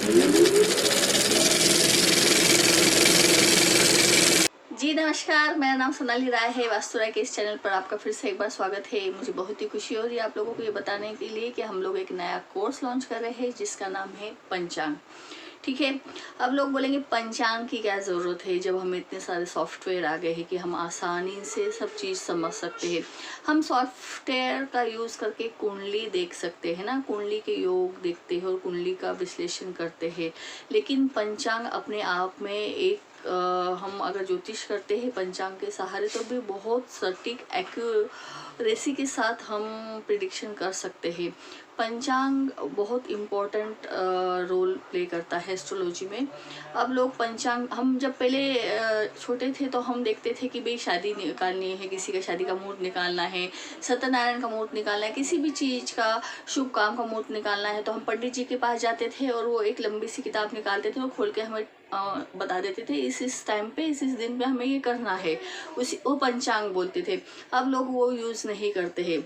जी नमस्कार, मेरा नाम सोनाली राय है। वास्तु राय के इस चैनल पर आपका फिर से एक बार स्वागत है। मुझे बहुत ही खुशी हो रही है आप लोगों को ये बताने के लिए कि हम लोग एक नया कोर्स लॉन्च कर रहे हैं जिसका नाम है पंचांग। ठीक है, अब लोग बोलेंगे पंचांग की क्या ज़रूरत है जब हमें इतने सारे सॉफ्टवेयर आ गए हैं कि हम आसानी से सब चीज़ समझ सकते हैं। हम सॉफ्टवेयर का यूज़ करके कुंडली देख सकते हैं ना, कुंडली के योग देखते हैं और कुंडली का विश्लेषण करते हैं। लेकिन पंचांग अपने आप में एक हम अगर ज्योतिष करते हैं पंचांग के सहारे तो भी बहुत सटीक एक्यूरेसी के साथ हम प्रिडिक्शन कर सकते हैं। पंचांग बहुत इम्पोर्टेंट रोल प्ले करता है एस्ट्रोलॉजी में। अब लोग पंचांग, हम जब पहले छोटे थे तो हम देखते थे कि भाई शादी निकालनी है, किसी का शादी का मुहूर्त निकालना है, सत्यनारायण का मुहूर्त निकालना है, किसी भी चीज़ का शुभ काम का मुहूर्त निकालना है तो हम पंडित जी के पास जाते थे और वो एक लंबी सी किताब निकालते थे और खोल के हमें बता देते थे इस टाइम पे इस दिन पे हमें ये करना है, उसी वो पंचांग बोलते थे। अब लोग वो यूज़ नहीं करते हैं।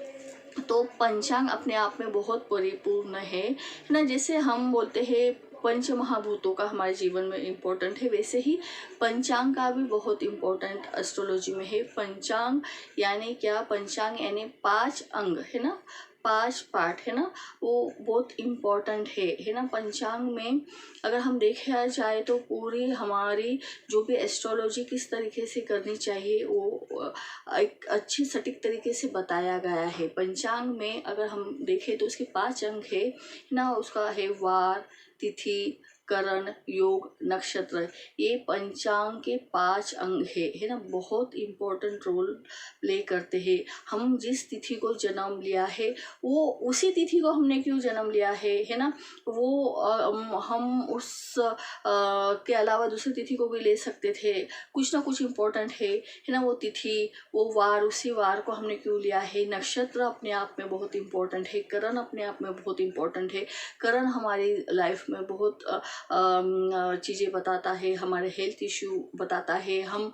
तो पंचांग अपने आप में बहुत परिपूर्ण है ना। जैसे हम बोलते हैं पंच महाभूतों का हमारे जीवन में इम्पोर्टेंट है, वैसे ही पंचांग का भी बहुत इम्पोर्टेंट एस्ट्रोलॉजी में है। पंचांग यानी क्या? पंचांग यानी 5 अंग है ना, 5 पार्ट है ना, वो बहुत इम्पोर्टेंट है ना। पंचांग में अगर हम देखा जाए तो पूरी हमारी जो भी एस्ट्रोलॉजी किस तरीके से करनी चाहिए वो एक अच्छी सटीक तरीके से बताया गया है। पंचांग में अगर हम देखें तो उसके 5 अंग है ना, उसका है वार, तिथि, करण, योग, नक्षत्र। ये पंचांग के 5 अंग है ना, बहुत इम्पोर्टेंट रोल प्ले करते हैं। हम जिस तिथि को जन्म लिया है वो उसी तिथि को हमने क्यों जन्म लिया है ना, वो हम उस के अलावा दूसरी तिथि को भी ले सकते थे। कुछ ना कुछ इम्पोर्टेंट है ना, वो तिथि, वो वार, उसी वार को हमने क्यों लिया है। नक्षत्र अपने आप में बहुत इम्पोर्टेंट है, करण अपने आप में बहुत इम्पोर्टेंट है। करण हमारी लाइफ में बहुत चीज़ें बताता है, हमारे हेल्थ इश्यू बताता है, हम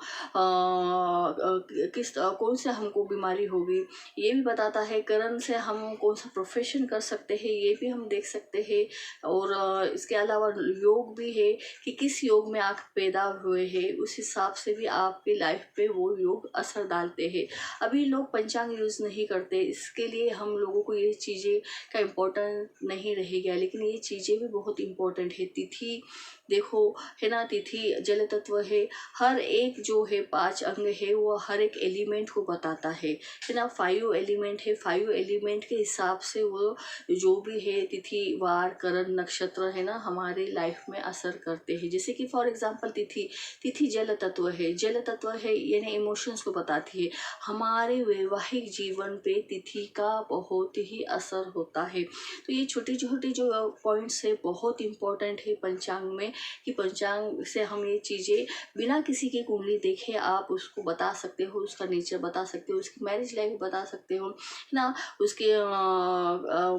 किस कौन से हमको बीमारी होगी ये भी बताता है। करण से हम कौन सा प्रोफेशन कर सकते हैं ये भी हम देख सकते हैं। और इसके अलावा योग भी है कि किस योग में आप पैदा हुए हैं, उस हिसाब से भी आपकी लाइफ पे वो योग असर डालते हैं। अभी लोग पंचांग यूज़ नहीं करते, इसके लिए हम लोगों को ये चीज़ें का इम्पोर्टेंट नहीं रह गया, लेकिन ये चीज़ें भी बहुत इम्पोर्टेंट है। तिथि देखो है ना, तिथि जल तत्व है, हर एक जो है 5 अंग है वो हर एक एलिमेंट को बताता है ना। 5 एलिमेंट है, 5 एलिमेंट के हिसाब से वो जो भी है तिथि, वार, करण, नक्षत्र है ना हमारे लाइफ में असर करते हैं। जैसे कि फॉर एग्जांपल तिथि जल तत्व है, जल तत्व है यानी इमोशंस को बताती है। हमारे वैवाहिक जीवन पे तिथि का बहुत ही असर होता है। तो ये छोटी छोटी जो पॉइंट्स है बहुत इम्पोर्टेंट है पंचांग में, कि पंचांग से हम ये चीज़ें बिना किसी की कुंडली देखे आप उसको बता सकते हो, उसका नेचर बता सकते हो, उसकी मैरिज लाइफ बता सकते हो ना, उसके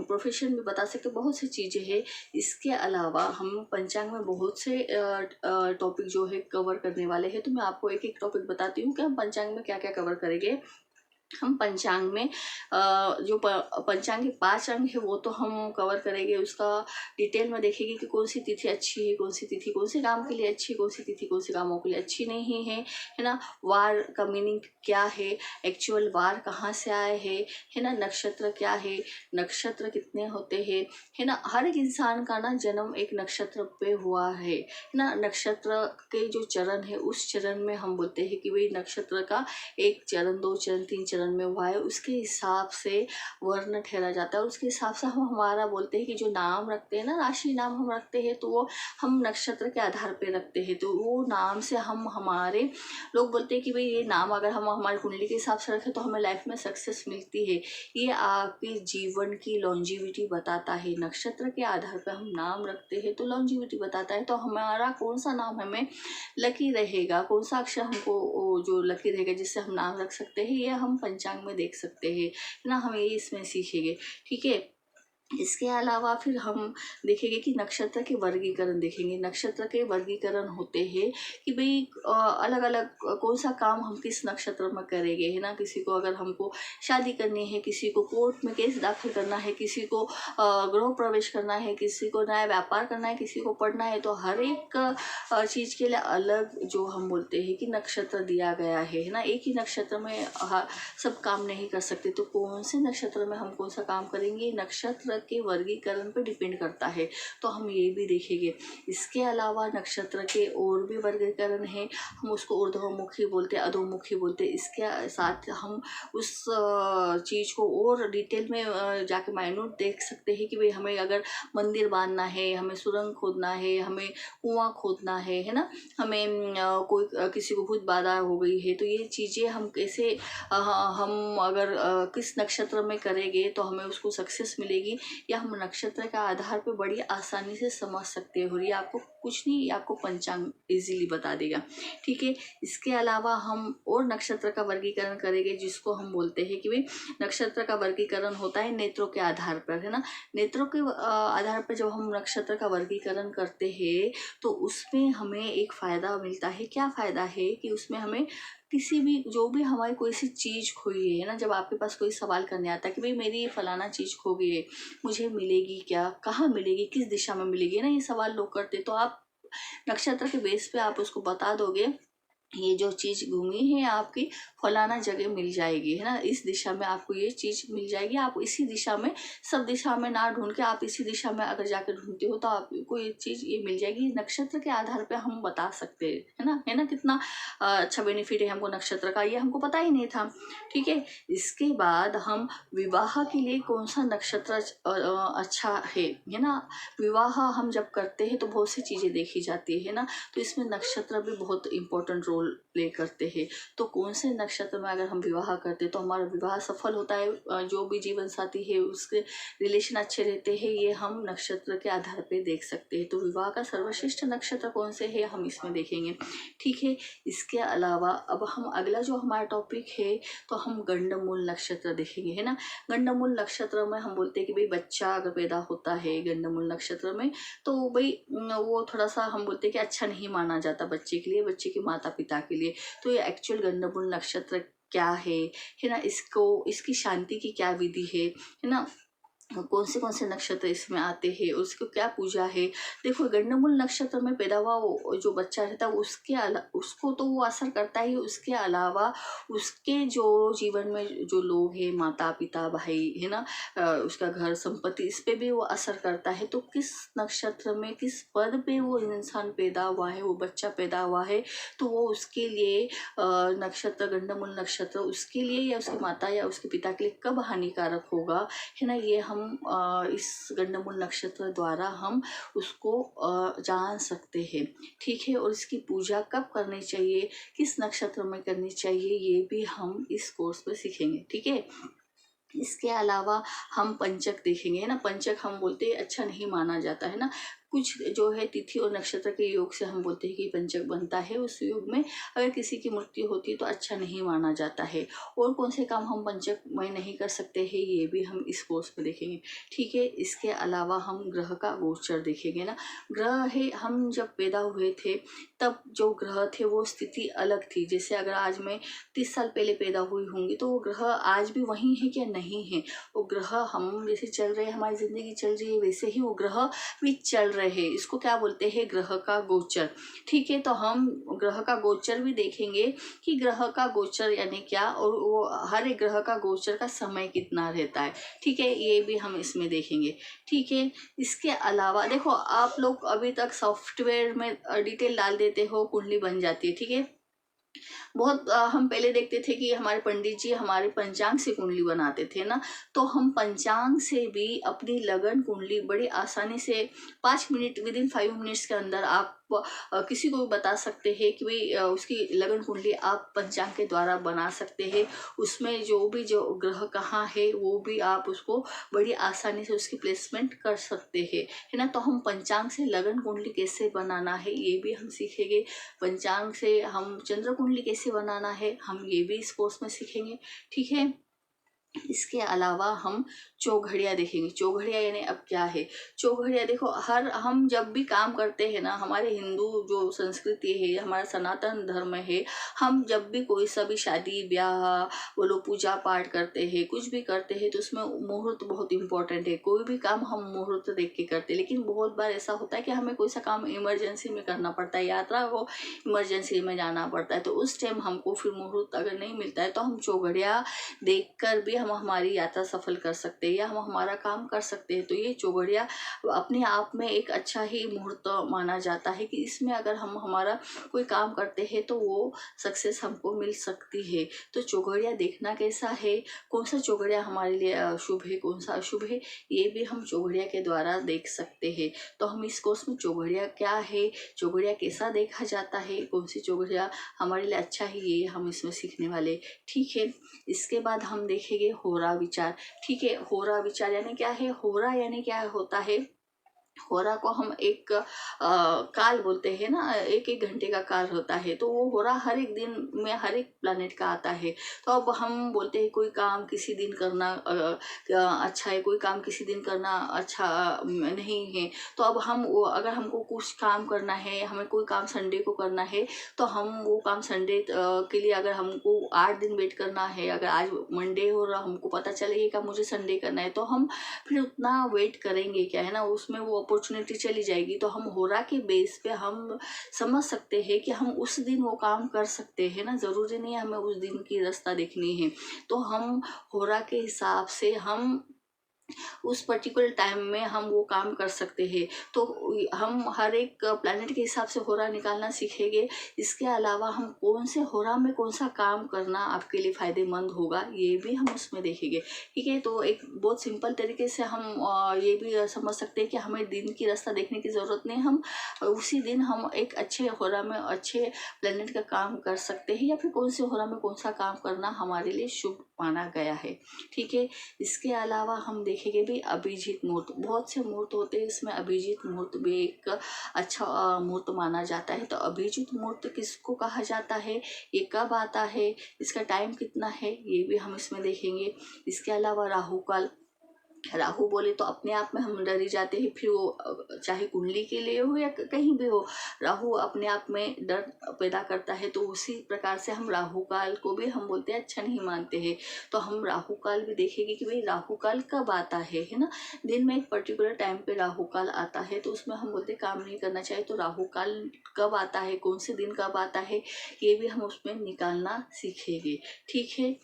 प्रोफेशन भी बता सकते हो, बहुत सी चीज़ें हैं। इसके अलावा हम पंचांग में बहुत से टॉपिक जो है कवर करने वाले हैं। तो मैं आपको एक एक टॉपिक बताती हूँ कि हम पंचांग में क्या क्या कवर करेंगे। हम पंचांग में जो पंचांग के 5 अंग है वो तो हम कवर करेंगे, उसका डिटेल में देखेंगे कि कौन सी तिथि अच्छी है, कौन सी तिथि कौन से काम के लिए अच्छी है, कौन सी तिथि कौन से कामों के लिए अच्छी नहीं है ना। वार का मीनिंग क्या है, एक्चुअल वार कहाँ से आए है ना। नक्षत्र क्या है, नक्षत्र कितने होते हैं है ना। हर एक इंसान का ना जन्म एक नक्षत्र पे हुआ है ना। नक्षत्र के जो चरण है उस चरण में हम बोलते हैं कि भाई नक्षत्र का 1 चरण, 2 चरण, 3 चरण में हुआ है, उसके हिसाब से वर्ण ठहरा जाता है। उसके हिसाब से हम हमारा बोलते हैं कि जो नाम रखते हैं ना, राशि नाम हम रखते हैं तो वो हम नक्षत्र के आधार पे रखते हैं। तो वो नाम से हम हमारे लोग बोलते हैं कि भाई ये नाम अगर हम हमारी कुंडली के हिसाब से रखें तो हमें लाइफ में सक्सेस मिलती है। ये आपके जीवन की लॉन्जिविटी बताता है। नक्षत्र के आधार पर हम नाम रखते हैं तो लॉन्जिविटी बताता है। तो हमारा कौन सा नाम हमें लकी रहेगा, कौन सा अक्षर हमको जो लकी रहेगा जिससे हम नाम रख सकते हैं, ये हम पंचांग में देख सकते हैं ना। हम ये इसमें सीखेंगे, ठीक है। इसके अलावा फिर हम देखेंगे कि नक्षत्र के वर्गीकरण देखेंगे। नक्षत्र के वर्गीकरण होते हैं कि भाई अलग अलग कौन सा काम हम किस नक्षत्र में करेंगे, है ना। किसी को अगर हमको शादी करनी है, किसी को कोर्ट में केस दाखिल करना है, किसी को गृह प्रवेश करना है, किसी को नया व्यापार करना है, किसी को पढ़ना है, तो हर एक चीज़ के लिए अलग जो हम बोलते हैं कि नक्षत्र दिया गया है ना। एक ही नक्षत्र में सब काम नहीं कर सकते, तो कौन से नक्षत्र में हम कौन सा काम करेंगे नक्षत्र के वर्गीकरण पर डिपेंड करता है, तो हम ये भी देखेंगे। इसके अलावा नक्षत्र के और भी वर्गीकरण है, हम उसको ऊर्ध्वमुखी बोलते हैं, अधोमुखी बोलते हैं। इसके साथ हम उस चीज़ को और डिटेल में जाके माइन्यूट देख सकते हैं कि भाई हमें अगर मंदिर बांधना है, हमें सुरंग खोदना है, हमें कुआं खोदना है ना, हमें कोई किसी को भूत बाधा हो गई है, तो ये चीज़ें हम कैसे हम अगर किस नक्षत्र में करेंगे तो हमें उसको सक्सेस मिलेगी, या हम नक्षत्र के आधार पे बड़ी आसानी से समझ सकते हो। ये आपको कुछ नहीं, ये आपको पंचांग इजीली बता देगा, ठीक है। इसके अलावा हम और नक्षत्र का वर्गीकरण करेंगे, जिसको हम बोलते हैं कि भाई नक्षत्र का वर्गीकरण होता है नेत्रों के आधार पर, है ना। नेत्रों के आधार पर जब हम नक्षत्र का वर्गीकरण करते हैं तो उसमें हमें एक फ़ायदा मिलता है। क्या फ़ायदा है कि उसमें हमें किसी भी जो भी हमारी कोई सी चीज़ खोई है ना, जब आपके पास कोई सवाल करने आता है कि भाई मेरी ये फलाना चीज़ खो गई है, मुझे मिलेगी क्या, कहाँ मिलेगी, किस दिशा में मिलेगी ना, ये सवाल लोग करते, तो आप नक्षत्र के बेस पे आप उसको बता दोगे ये जो चीज़ घूमी है आपकी फलाना जगह मिल जाएगी, है ना। इस दिशा में आपको ये चीज़ मिल जाएगी, आप इसी दिशा में, सब दिशा में ना ढूंढ के आप इसी दिशा में अगर जाकर ढूंढते हो तो आपको ये चीज़ ये मिल जाएगी। नक्षत्र के आधार पे हम बता सकते हैं, है ना। कितना अच्छा बेनिफिट है हमको नक्षत्र का, ये हमको पता ही नहीं था, ठीक है। इसके बाद हम विवाह के लिए कौन सा नक्षत्र अच्छा है ना। विवाह हम जब करते हैं तो बहुत सी चीज़ें देखी जाती है ना, तो इसमें नक्षत्र भी बहुत इंपॉर्टेंट रोल प्ले करते हैं। तो कौन से नक्षत्र में अगर हम विवाह करते हैं तो हमारा विवाह सफल होता है, जो भी जीवन साथी है उसके रिलेशन अच्छे रहते हैं, ये हम नक्षत्र के आधार पे देख सकते हैं। तो विवाह का सर्वश्रेष्ठ नक्षत्र कौन से है हम इसमें देखेंगे, ठीक है। इसके अलावा अब हम अगला जो हमारा टॉपिक है तो हम गंडमूल नक्षत्र देखेंगे, है ना। गंडमूल नक्षत्र में हम बोलते हैं कि भाई बच्चा अगर पैदा होता है गंडमूल नक्षत्र में, तो भाई वो थोड़ा सा हम बोलते हैं कि अच्छा नहीं माना जाता बच्चे के लिए, बच्चे के माता पिता के लिए। तो ये एक्चुअल गंडमूल नक्षत्र क्या है ना, इसको इसकी शांति की क्या विधि है ना, कौन से नक्षत्र इसमें आते हैं, उसको क्या पूजा है। देखो गंडमूल नक्षत्र में पैदा हुआ जो बच्चा रहता है उसको तो वो असर करता ही, उसके अलावा उसके जो जीवन में जो लोग हैं, माता पिता भाई, है ना, उसका घर संपत्ति, इस पे भी वो असर करता है। तो किस नक्षत्र में किस पद पे वो इंसान पैदा हुआ है, वो बच्चा पैदा हुआ है, तो वो उसके लिए नक्षत्र गंडमूल नक्षत्र उसके लिए या उसकी माता या उसके पिता के लिए कब हानिकारक होगा, है ना, ये हम इस गंडमूल नक्षत्र द्वारा हम उसको जान सकते हैं, ठीक है। और इसकी पूजा कब करनी चाहिए, किस नक्षत्र में करनी चाहिए, ये भी हम इस कोर्स में सीखेंगे, ठीक है। इसके अलावा हम पंचक देखेंगे, है ना। पंचक हम बोलते हैं अच्छा नहीं माना जाता, है ना। कुछ जो है तिथि और नक्षत्र के योग से हम बोलते हैं कि पंचक बनता है, उस योग में अगर किसी की मृत्यु होती है तो अच्छा नहीं माना जाता है। और कौन से काम हम पंचक में नहीं कर सकते हैं, ये भी हम इस कोर्स में देखेंगे, ठीक है। इसके अलावा हम ग्रह का गोचर देखेंगे ना। ग्रह है, हम जब पैदा हुए थे तब जो ग्रह थे वो स्थिति अलग थी। जैसे अगर आज मैं 30 साल पहले पैदा हुई होंगी तो वो ग्रह आज भी वही है क्या, नहीं है। वो ग्रह हम जैसे चल रहे हैं, हमारी जिंदगी चल रही है, वैसे ही वो ग्रह भी चल रहे हैं। इसको क्या बोलते हैं, ग्रह का गोचर, ठीक है। तो हम ग्रह का गोचर भी देखेंगे कि ग्रह का गोचर यानी क्या, और वो हर एक ग्रह का गोचर का समय कितना रहता है, ठीक है, ये भी हम इसमें देखेंगे, ठीक है। इसके अलावा देखो आप लोग अभी तक सॉफ्टवेयर में डिटेल डाल देते हो, कुंडली बन जाती है, ठीक है। बहुत हम पहले देखते थे कि हमारे पंडित जी हमारे पंचांग से कुंडली बनाते थे ना, तो हम पंचांग से भी अपनी लगन कुंडली बड़ी आसानी से 5 मिनट, विदिन 5 मिनट्स के अंदर आप किसी को भी बता सकते हैं कि भाई उसकी लगन कुंडली आप पंचांग के द्वारा बना सकते हैं। उसमें जो ग्रह कहाँ है वो भी आप उसको बड़ी आसानी से उसकी प्लेसमेंट कर सकते हैं, है ना। तो हम पंचांग से लगन कुंडली कैसे बनाना है ये भी हम सीखेंगे। पंचांग से हम चंद्र कुंडली कैसे बनाना है हम ये भी इस कोर्स में सीखेंगे, ठीक है। इसके अलावा हम चौघड़िया देखेंगे। चौघड़िया यानी अब क्या है? चौघड़िया देखो, हर हम जब भी काम करते हैं ना, हमारे हिंदू जो संस्कृति है, हमारा सनातन धर्म है, हम जब भी कोई सा भी शादी ब्याह, वो लोग पूजा पाठ करते हैं, कुछ भी करते हैं, तो उसमें मुहूर्त बहुत इंपॉर्टेंट है। कोई भी काम हम मुहूर्त देख के करते हैं। लेकिन बहुत बार ऐसा होता है कि हमें कोई सा काम इमरजेंसी में करना पड़ता है, यात्रा को इमरजेंसी में जाना पड़ता है, तो उस टाइम हमको फिर मुहूर्त अगर नहीं मिलता है तो हम चौघड़िया देखकर भी हम हमारी यात्रा सफल कर सकते हैं या हम हमारा काम कर सकते हैं। तो ये चौघड़िया अपने आप में एक अच्छा ही मुहूर्त माना जाता है कि इसमें अगर हम हमारा कोई काम करते हैं तो वो सक्सेस हमको मिल सकती है। तो चौघड़िया देखना कैसा है, कौन सा चौघड़िया हमारे लिए शुभ है, कौन सा अशुभ है, ये भी हम चौघड़िया के द्वारा देख सकते हैं। तो हम इस कोर्स में चौघड़िया क्या है, चौघड़िया कैसा देखा जाता है, कौन सी चौघड़िया हमारे लिए अच्छा है, ये हम इसमें सीखने वाले। ठीक है, इसके बाद हम देखेंगे होरा विचार। ठीक है, होरा विचार यानी क्या है? होरा यानी क्या होता है? होरा को हम एक काल बोलते हैं ना, एक एक घंटे का काल होता है। तो वो होरा हर एक दिन में हर एक प्लानिट का आता है। तो अब हम बोलते हैं कोई काम किसी दिन करना अच्छा है, कोई काम किसी दिन करना अच्छा नहीं है। तो अब हम वो अगर हमको कुछ काम करना है, हमें कोई काम संडे को करना है, तो हम वो काम संडे के लिए अगर हमको 8 दिन वेट करना है, अगर आज मंडे हो रहा हमको पता चले ये काम मुझे संडे करना है, तो हम फिर उतना वेट करेंगे क्या है ना, उसमें वो अपॉर्चुनिटी चली जाएगी। तो हम होरा के बेस पे हम समझ सकते हैं कि हम उस दिन वो काम कर सकते हैं ना, ज़रूरी नहीं है हमें उस दिन की रास्ता देखनी है। तो हम होरा के हिसाब से हम उस पर्टिकुलर टाइम में हम वो काम कर सकते हैं। तो हम हर एक प्लैनेट के हिसाब से होरा निकालना सीखेंगे। इसके अलावा हम कौन से होरा में कौन सा काम करना आपके लिए फ़ायदेमंद होगा, ये भी हम उसमें देखेंगे। ठीक है, तो एक बहुत सिंपल तरीके से हम ये भी समझ सकते हैं कि हमें दिन की रास्ता देखने की ज़रूरत नहीं, हम उसी दिन हम एक अच्छे होरा में अच्छे प्लैनेट का काम कर सकते हैं, या फिर कौन से होरा में कौन सा काम करना हमारे लिए शुभ माना गया है। ठीक है, इसके अलावा हम देखेंगे भी अभिजीत मुहूर्त। बहुत से मुहूर्त होते हैं, इसमें अभिजीत मुहूर्त भी एक अच्छा मुहूर्त माना जाता है। तो अभिजीत मुहूर्त किसको कहा जाता है, ये कब आता है, इसका टाइम कितना है, ये भी हम इसमें देखेंगे। इसके अलावा राहु काल, राहु बोले तो अपने आप में हम डर ही जाते हैं, फिर वो चाहे कुंडली के लिए हो या कहीं भी हो, राहु अपने आप में डर पैदा करता है। तो उसी प्रकार से हम राहु काल को भी हम बोलते हैं अच्छा नहीं मानते हैं। तो हम राहु काल भी देखेंगे कि भाई राहु काल कब आता है ना, दिन में एक पर्टिकुलर टाइम पे राहु काल आता है, तो उसमें हम बोलते काम नहीं करना चाहिए। तो राहु काल कब आता है, कौन से दिन कब आता है, ये भी हम उसमें निकालना सीखेंगे। ठीक है,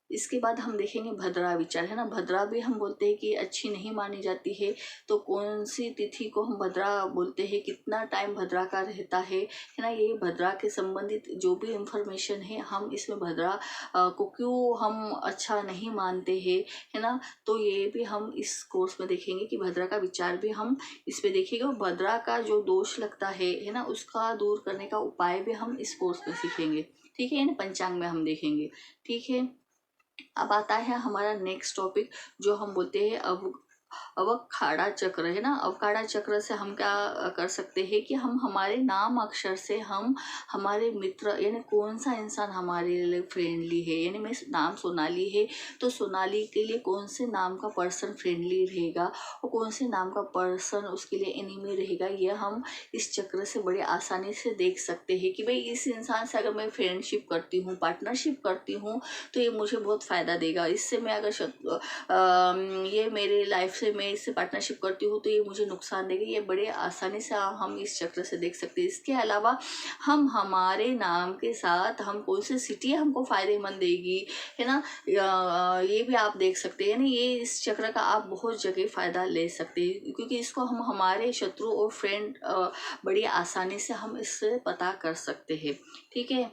इसके बाद हम देखेंगे भद्रा विचार, है ना। भद्रा भी हम बोलते हैं कि अच्छी नहीं मानी जाती है। तो कौन सी तिथि को हम भद्रा बोलते हैं, कितना टाइम भद्रा का रहता है ना, ये भद्रा के संबंधित जो भी इंफॉर्मेशन है हम इसमें भद्रा को क्यों हम अच्छा नहीं मानते हैं, है ना। तो ये भी हम इस कोर्स में देखेंगे कि भद्रा का विचार भी हम इस पे देखेंगे, और भद्रा का जो दोष लगता है ना, उसका दूर करने का उपाय भी हम इस कोर्स में सीखेंगे। ठीक है, यानी पंचांग में हम देखेंगे। ठीक है, अब आता है हमारा नेक्स्ट टॉपिक, जो हम बोलते हैं अवखाड़ा चक्र, है ना। अवखाड़ा चक्र से हम क्या कर सकते हैं कि हम हमारे नाम अक्षर से हम हमारे मित्र, यानी कौन सा इंसान हमारे लिए फ्रेंडली है, यानी मैं नाम सोनाली है तो सोनाली के लिए कौन से नाम का पर्सन फ्रेंडली रहेगा और कौन से नाम का पर्सन उसके लिए एनिमी रहेगा, ये हम इस चक्र से बड़े आसानी से देख सकते हैं कि भाई इस इंसान से अगर मैं फ्रेंडशिप करती हूँ, पार्टनरशिप करती हूँ, तो ये मुझे बहुत फ़ायदा देगा। इससे मैं अगर ये मेरे लाइफ से मैं इससे पार्टनरशिप करती हूँ तो ये मुझे नुकसान देगा, ये बड़े आसानी से हम इस चक्र से देख सकते हैं। इसके अलावा हम हमारे नाम के साथ हम कौन सी सिटी हमको फ़ायदेमंद देगी, है ना, ये भी आप देख सकते हैं। यानी ये इस चक्र का आप बहुत जगह फ़ायदा ले सकते हैं, क्योंकि इसको हम हमारे शत्रु और फ्रेंड बड़ी आसानी से हम इससे पता कर सकते हैं। ठीक है,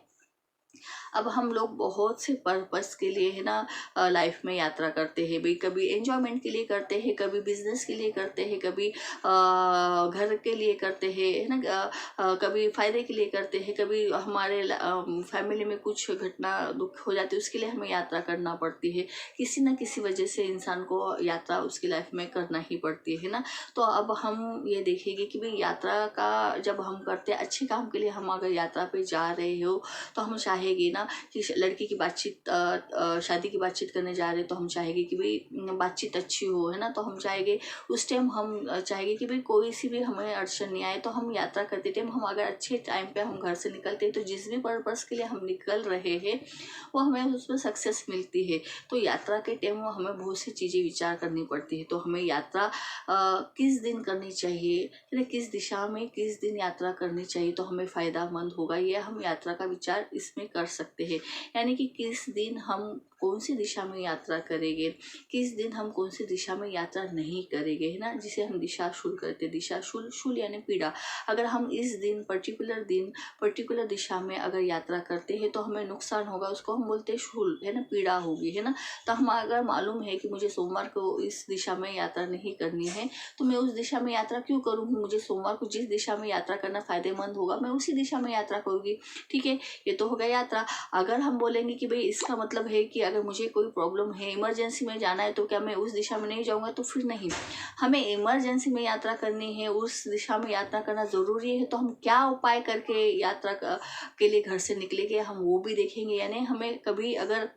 अब हम लोग बहुत से पर्पस के लिए, है ना, लाइफ में यात्रा करते हैं भाई। कभी एंजॉयमेंट के लिए करते हैं, कभी बिजनेस के लिए करते हैं, कभी घर के लिए करते हैं, है ना, कभी फ़ायदे के लिए करते हैं, कभी हमारे फैमिली में कुछ घटना दुख हो जाती है उसके लिए हमें यात्रा करना पड़ती है। किसी न किसी वजह से इंसान को यात्रा उसकी लाइफ में करना ही पड़ती है ना। तो अब हम ये देखेंगे कि भाई यात्रा का जब हम करते हैं अच्छे काम के लिए, हम अगर यात्रा पे जा रहे हो तो हम चाहे चाहेंगे ना कि लड़की की बातचीत शादी की बातचीत करने जा रहे, तो हम चाहेंगे कि भाई बातचीत अच्छी हो, है ना। तो हम चाहेंगे उस टाइम, हम चाहेंगे कि भाई कोई सी भी हमें अड़चन नहीं आए। तो हम यात्रा करते टाइम हम अगर अच्छे टाइम पे हम घर से निकलते हैं, तो जिस भी पर्पज़ के लिए हम निकल रहे हैं वो हमें उसमें सक्सेस मिलती है। तो यात्रा के टाइम हमें बहुत सी चीज़ें विचार करनी पड़ती है। तो हमें यात्रा किस दिन करनी चाहिए, है ना, किस दिशा में किस दिन यात्रा करनी चाहिए तो हमें फ़ायदामंद होगा, ये हम यात्रा का विचार इसमें कर सकते हैं। यानी कि किस दिन हम कौन सी दिशा में यात्रा करेंगे, किस दिन हम कौन सी दिशा में यात्रा नहीं करेंगे, है ना, जिसे हम दिशाशूल कहते हैं। दिशाशूल, शूल यानी पीड़ा। अगर हम इस दिन पर्टिकुलर दिशा में अगर यात्रा करते हैं तो हमें नुकसान होगा, उसको हम बोलते हैं शूल, है ना, पीड़ा होगी, है ना। तो हम अगर मालूम है कि मुझे सोमवार को इस दिशा में यात्रा नहीं करनी है, तो मैं उस दिशा में यात्रा क्यों करूँगी। मुझे सोमवार को जिस दिशा में यात्रा करना फायदेमंद होगा, मैं उसी दिशा में यात्रा करूँगी। ठीक है, ये तो हो गया यात्रा। अगर हम बोलेंगे कि भाई इसका मतलब है कि अगर मुझे कोई प्रॉब्लम है, इमरजेंसी में जाना है, तो क्या मैं उस दिशा में नहीं जाऊँगा, तो फिर नहीं। हमें इमरजेंसी में यात्रा करनी है, उस दिशा में यात्रा करना ज़रूरी है, तो हम क्या उपाय करके यात्रा के लिए घर से निकलेंगे, हम वो भी देखेंगे। यानी हमें कभी अगर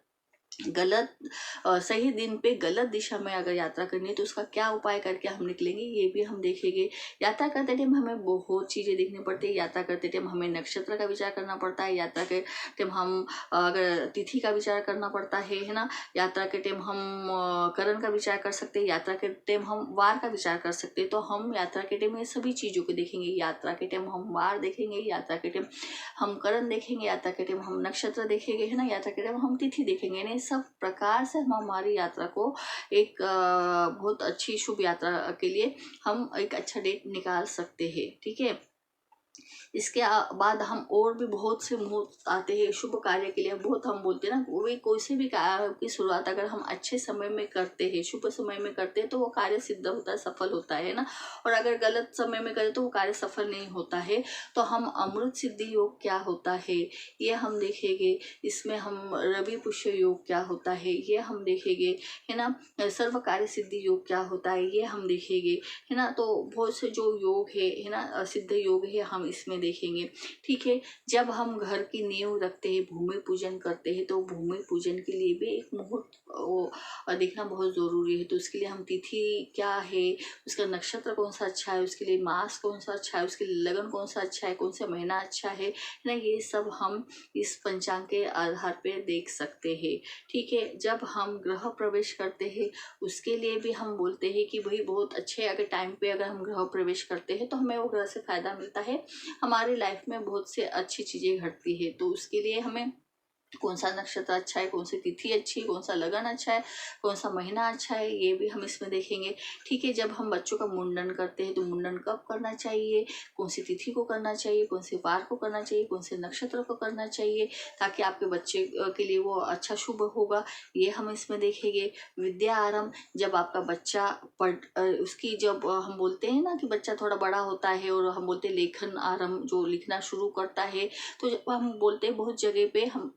सही दिन पे गलत दिशा में अगर यात्रा करनी है तो उसका क्या उपाय करके हम निकलेंगे, ये भी हम देखेंगे। यात्रा करते टाइम हमें बहुत चीज़ें देखनी पड़ती है। यात्रा करते टाइम हमें नक्षत्र का विचार करना पड़ता है। यात्रा के टाइम हम अगर तिथि का विचार करना पड़ता है ना। यात्रा के टाइम हम करण का विचार कर सकते हैं। यात्रा के टाइम हम वार का विचार कर सकते हैं। तो हम यात्रा के टाइम ये सभी चीज़ों को देखेंगे। यात्रा के टाइम हम वार देखेंगे, यात्रा के टाइम हम करण देखेंगे, यात्रा के टाइम हम नक्षत्र देखेंगे, है ना, यात्रा के टाइम हम तिथि देखेंगे। यानी सब प्रकार से हम हमारी यात्रा को एक बहुत अच्छी शुभ यात्रा के लिए हम एक अच्छा डेट निकाल सकते हैं। ठीक है, इसके बाद हम और भी बहुत से मुहूर्त आते हैं शुभ कार्य के लिए। बहुत हम बोलते हैं ना, वही कोई से भी कार्य की शुरुआत अगर हम अच्छे समय में करते हैं, शुभ समय में करते हैं, तो वो कार्य सिद्ध होता है, सफल होता है ना। और अगर गलत समय में करें तो वो कार्य सफल नहीं होता है। तो हम अमृत सिद्धि योग क्या होता है ये हम देखेंगे। इसमें हम रवि पुष्य योग क्या होता है ये हम देखेंगे, है ना। सर्व कार्य सिद्धि योग क्या होता है ये हम देखेंगे, है ना। तो बहुत से जो योग है ना, सिद्ध योग है, हम इसमें देखेंगे। ठीक है, जब हम घर की नींव रखते हैं, भूमि पूजन करते हैं, तो भूमि पूजन के लिए भी एक मुहूर्त देखना बहुत ज़रूरी है। तो उसके लिए हम तिथि क्या है, उसका नक्षत्र कौन सा अच्छा है, उसके लिए मास कौन सा अच्छा है, उसके लिए लगन कौन सा अच्छा है, कौन सा महीना अच्छा है ना, ये सब हम इस पंचांग के आधार पे देख सकते हैं। ठीक है, जब हम गृह प्रवेश करते हैं उसके लिए भी हम बोलते हैं कि भाई बहुत अच्छे अगर टाइम पे अगर हम गृह प्रवेश करते हैं तो हमें वो ग्रह से फ़ायदा मिलता है, हमारी लाइफ में बहुत से अच्छी चीज़ें घटती है। तो उसके लिए हमें कौन सा नक्षत्र अच्छा है, कौन सी तिथि अच्छी है, कौन सा लगन अच्छा है, कौन सा महीना अच्छा है, ये भी हम इसमें देखेंगे। ठीक है, जब हम बच्चों का मुंडन करते हैं तो मुंडन कब करना चाहिए, कौन सी तिथि को करना चाहिए, कौन से वार को करना चाहिए, कौन से नक्षत्र को करना चाहिए, ताकि आपके बच्चे के लिए वो अच्छा शुभ होगा, ये हम इसमें देखेंगे। विद्या आरंभ, जब आपका बच्चा उसकी जब हम बोलते हैं ना कि बच्चा थोड़ा बड़ा होता है और हम बोलते हैं लेखन आरंभ, जो लिखना शुरू करता है, तो जब हम बोलते हैं बहुत जगह पे हम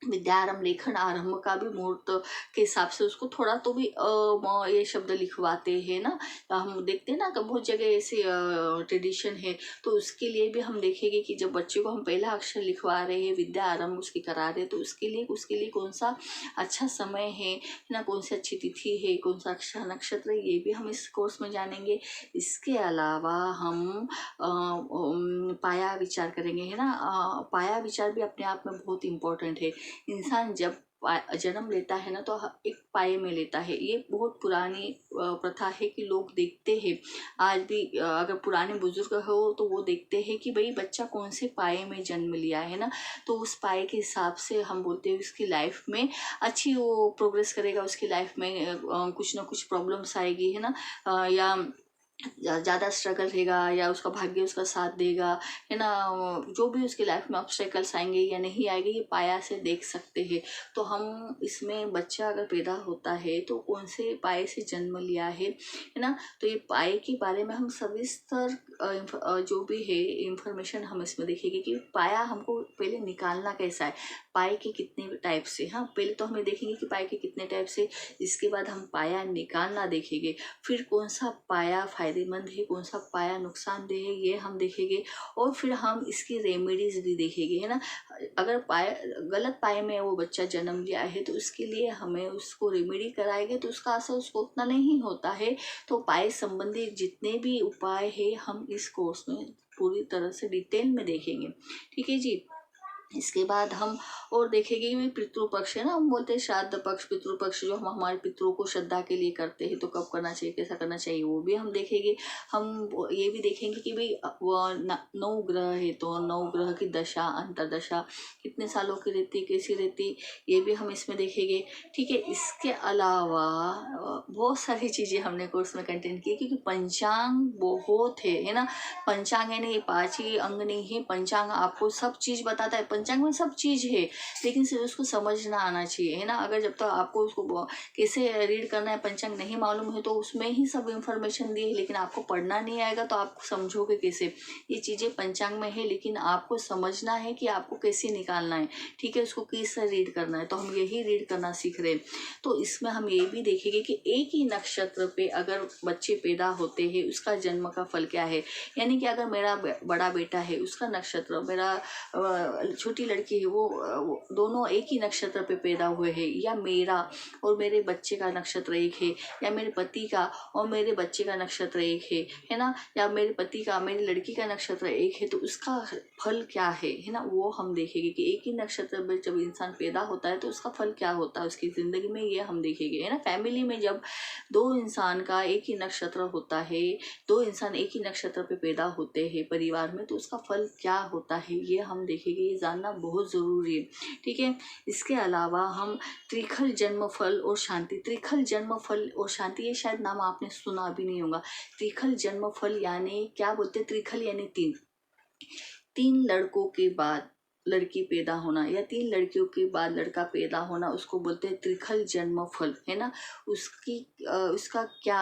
विद्यारंभ लेखन आरंभ का भी मुहूर्त के हिसाब से उसको थोड़ा तो भी ये शब्द लिखवाते हैं ना। हम देखते हैं ना कि बहुत जगह ऐसे ट्रेडिशन है। तो उसके लिए भी हम देखेंगे कि जब बच्चे को हम पहला अक्षर लिखवा रहे हैं, विद्या आरंभ उसकी करा रहे हैं, तो उसके लिए कौन सा अच्छा समय है ना, कौन सी अच्छी तिथि है, कौन सा अच्छा नक्षत्र है, ये भी हम इस कोर्स में जानेंगे। इसके अलावा हम पाया विचार करेंगे, है ना। पाया विचार भी अपने आप में बहुत इम्पोर्टेंट है। इंसान जब जन्म लेता है ना तो एक पाए में लेता है। ये बहुत पुरानी प्रथा है कि लोग देखते हैं आज भी। अगर पुराने बुजुर्ग हो तो वो देखते हैं कि भाई बच्चा कौन से पाए में जन्म लिया है ना, तो उस पाए के हिसाब से हम बोलते हैं उसकी लाइफ में अच्छी वो प्रोग्रेस करेगा, उसकी लाइफ में कुछ ना कुछ प्रॉब्लम्स आएगी, है ना, या ज़्यादा स्ट्रगल रहेगा या उसका भाग्य उसका साथ देगा, है ना। जो भी उसकी लाइफ में ऑब्स्टेकल्स आएंगे या नहीं आएंगे, ये पाया से देख सकते हैं। तो हम इसमें बच्चा अगर पैदा होता है तो कौन से पाए से जन्म लिया है ना। तो ये पाए के बारे में हम सविस्तर जो भी है इंफॉर्मेशन हम इसमें देखेंगे कि पाया हमको पहले निकालना कैसा है, पाए के कितने टाइप से। हाँ, पहले तो हमें देखेंगे कि पाए के कितने टाइप से, इसके बाद हम पाया निकालना देखेंगे, फिर कौन सा पाया फ़ायदेमंद है, कौन सा पाया नुकसानदेह है, ये हम देखेंगे। और फिर हम इसकी रेमेडीज़ भी देखेंगे, है ना। अगर पाया गलत पाए में वो बच्चा जन्म लिया है तो उसके लिए हमें उसको रेमेडी कराएंगे तो उसका असर उसको उतना नहीं होता है। तो पाए संबंधी जितने भी उपाय है हम इस कोर्स में पूरी तरह से डिटेल में देखेंगे, ठीक है जी। इसके बाद हम और देखेंगे कि पितृपक्ष है ना, हम बोलते हैं श्राद्ध पक्ष पितृपक्ष, जो हम हमारे पितरों को श्रद्धा के लिए करते हैं तो कब करना चाहिए, कैसा करना चाहिए, वो भी हम देखेंगे। हम ये भी देखेंगे कि भाई वो 9 ग्रह है तो 9 ग्रह की दशा अंतरदशा कितने सालों की रहती, कैसी रहती, ये भी हम इसमें देखेंगे, ठीक है। इसके अलावा बहुत सारी चीज़ें हमने कोर्स में कंटेंट की, क्योंकि पंचांग बहुत है ना। पंचांग यानी 5 ही अंग नहीं है, पंचांग आपको सब चीज़ बताता है, पंचांग में सब चीज़ है, लेकिन सिर्फ उसको समझना आना चाहिए, है ना। अगर जब तक आपको उसको कैसे रीड करना है पंचांग नहीं मालूम है तो उसमें ही सब इंफॉर्मेशन दी है, लेकिन आपको पढ़ना नहीं आएगा तो आप समझोगे कैसे। ये चीज़ें पंचांग में है, लेकिन आपको समझना है कि आपको कैसे निकालना है, ठीक है, उसको किससे रीड करना है। तो हम यही रीड करना सीख रहे हैं। तो इसमें हम ये भी देखेंगे कि एक ही नक्षत्र पे अगर बच्चे पैदा होते हैं उसका जन्म का फल क्या है। यानी कि अगर मेरा बड़ा बेटा है उसका नक्षत्र, मेरा छोटी लड़की है वो दोनों एक ही नक्षत्र पे पैदा हुए हैं, या मेरा और मेरे बच्चे का नक्षत्र एक है, या मेरे पति का और मेरे बच्चे का नक्षत्र एक है ना, या मेरे पति का मेरी लड़की का नक्षत्र एक है, तो उसका फल क्या है ना, वो हम देखेंगे कि एक ही नक्षत्र में जब इंसान पैदा होता है तो उसका फल क्या होता है उसकी ज़िंदगी में, ये हम देखेंगे, है ना। फैमिली में जब 2 इंसान का एक ही नक्षत्र होता है, 2 इंसान एक ही नक्षत्र पे पैदा होते हैं परिवार में, तो उसका फल क्या होता है ये हम देखेंगे, ये जानना बहुत ज़रूरी है, ठीक है। इसके अलावा हम त्रिखल जन्म फल और शांति, त्रिखल जन्म फल और शांति, ये शायद नाम आपने सुना भी नहीं होगा। त्रिखल जन्म फल यानी क्या बोलते हैं, त्रिखल यानी 3 लड़कों के बाद लड़की पैदा होना, या 3 लड़कियों के बाद लड़का पैदा होना, उसको बोलते हैं त्रिखल जन्म फल, है ना। उसका क्या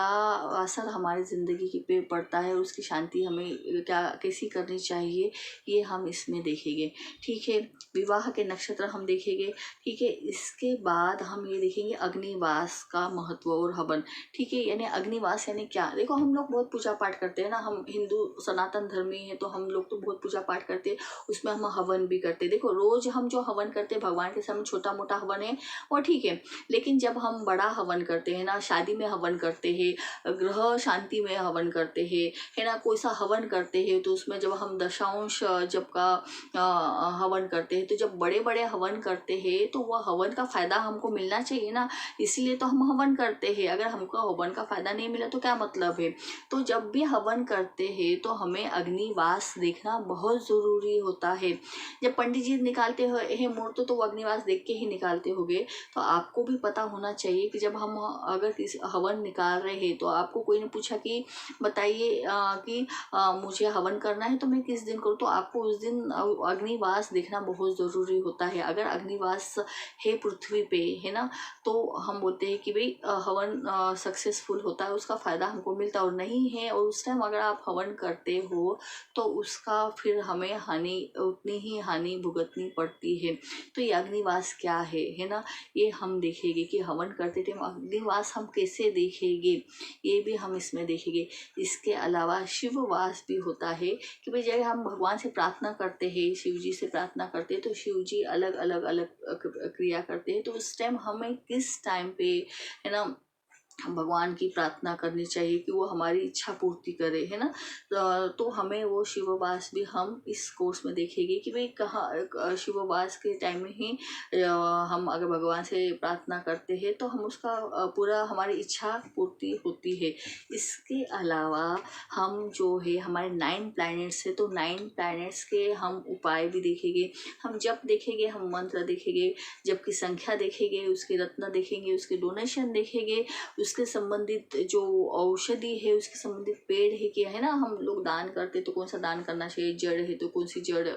असर हमारी ज़िंदगी पे पड़ता है, उसकी शांति हमें क्या कैसी करनी चाहिए, ये हम इसमें देखेंगे, ठीक है। विवाह के नक्षत्र हम देखेंगे, ठीक है। इसके बाद हम ये देखेंगे अग्निवास का महत्व और हवन, ठीक है। यानी अग्निवास यानी क्या, देखो हम लोग बहुत पूजा पाठ करते हैं ना, हम हिंदू सनातन धर्मी हैं तो हम लोग तो बहुत पूजा पाठ करते हैं, उसमें हम हवन भी करते हैं। देखो रोज हम जो हवन करते हैं भगवान के सामने, छोटा मोटा हवन है वो ठीक है, लेकिन जब हम बड़ा हवन करते हैं ना, शादी में हवन करते हैं, ग्रह शांति में हवन करते हैं, है ना, कोई सा हवन करते हैं, तो उसमें जब हम दशांश जब का हवन करते हैं, तो जब बड़े बड़े हवन करते हैं तो वह हवन का फायदा हमको मिलना चाहिए ना, इसलिए तो हम हवन करते हैं। अगर हमको हवन का फायदा नहीं मिला तो क्या मतलब है। तो जब भी हवन करते हैं तो हमें अग्निवास देखना बहुत ज़रूरी होता है। जब पंडित जी निकालते हैं मुहूर्त तो वो अग्निवास देख के ही निकालते होंगे, तो आपको भी पता होना चाहिए कि जब हम अगर किसी हवन निकाल रहे हैं तो आपको कोई ने पूछा कि बताइए कि मुझे हवन करना है तो मैं किस दिन करूँ, तो आपको उस दिन अग्निवास देखना बहुत ज़रूरी होता है। अगर अग्निवास है पृथ्वी पे, है ना, तो हम बोलते हैं कि भाई हवन सक्सेसफुल होता है, उसका फ़ायदा हमको मिलता है। और नहीं है और उस टाइम अगर आप हवन करते हो तो उसका फिर हमें हानि उतनी ही हानि भुगतनी पड़ती है। तो ये अग्निवास क्या है ना, ये हम देखेंगे कि हवन करते टाइम अग्निवास हम कैसे देखेंगे, ये भी हम इसमें देखेंगे। इसके अलावा शिववास भी होता है कि भाई जब हम भगवान से प्रार्थना करते हैं, शिव जी से प्रार्थना करते हैं, तो शिव जी अलग अलग अलग क्रिया करते हैं, तो उस टाइम हमें किस टाइम पे, है ना, भगवान की प्रार्थना करनी चाहिए कि वो हमारी इच्छा पूर्ति करे, है ना। तो हमें वो शिववास भी हम इस कोर्स में देखेंगे कि भाई कहाँ शिववास के टाइम में ही हम अगर भगवान से प्रार्थना करते हैं तो हम उसका पूरा हमारी इच्छा पूर्ति होती है। इसके अलावा हम जो है हमारे 9 प्लैनेट्स है, तो 9 प्लैनेट्स के हम उपाय भी देखेंगे, हम जप देखेंगे, हम मंत्र देखेंगे, जप की संख्या देखेंगे, उसके रत्न देखेंगे, उसके डोनेशन देखेंगे, उसके संबंधित जो औषधि है, उसके संबंधित पेड़ है क्या, है ना, हम लोग दान करते तो कौन सा दान करना चाहिए, जड़ है तो कौन सी जड़,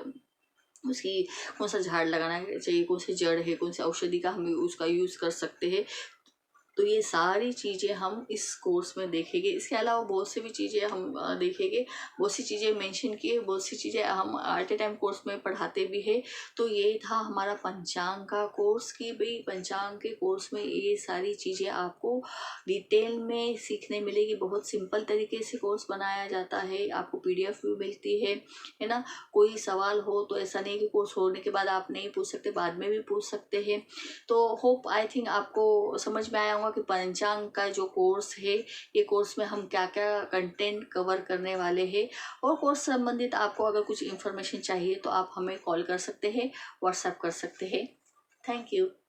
उसकी कौन सा झाड़ लगाना चाहिए, कौन सी जड़ है, कौन सी औषधि का हम उसका यूज़ कर सकते हैं, तो ये सारी चीज़ें हम इस कोर्स में देखेंगे। इसके अलावा बहुत सी भी चीज़ें हम देखेंगे, बहुत सी चीज़ें मेंशन किए, बहुत सी चीज़ें हम एट ए टाइम कोर्स में पढ़ाते भी है। तो ये था हमारा पंचांग का कोर्स कि भाई पंचांग के कोर्स में ये सारी चीज़ें आपको डिटेल में सीखने मिलेगी। बहुत सिंपल तरीके से कोर्स बनाया जाता है, आपको PDF भी मिलती है ना। कोई सवाल हो तो ऐसा नहीं कि कोर्स होने के बाद आप नहीं पूछ सकते, बाद में भी पूछ सकते हैं। तो होप आई थिंक आपको समझ में आया होगा कि पंचांग का जो कोर्स है, ये कोर्स में हम क्या क्या कंटेंट कवर करने वाले हैं। और कोर्स संबंधित आपको अगर कुछ इन्फॉर्मेशन चाहिए तो आप हमें कॉल कर सकते हैं, व्हाट्सएप कर सकते हैं। Thank you.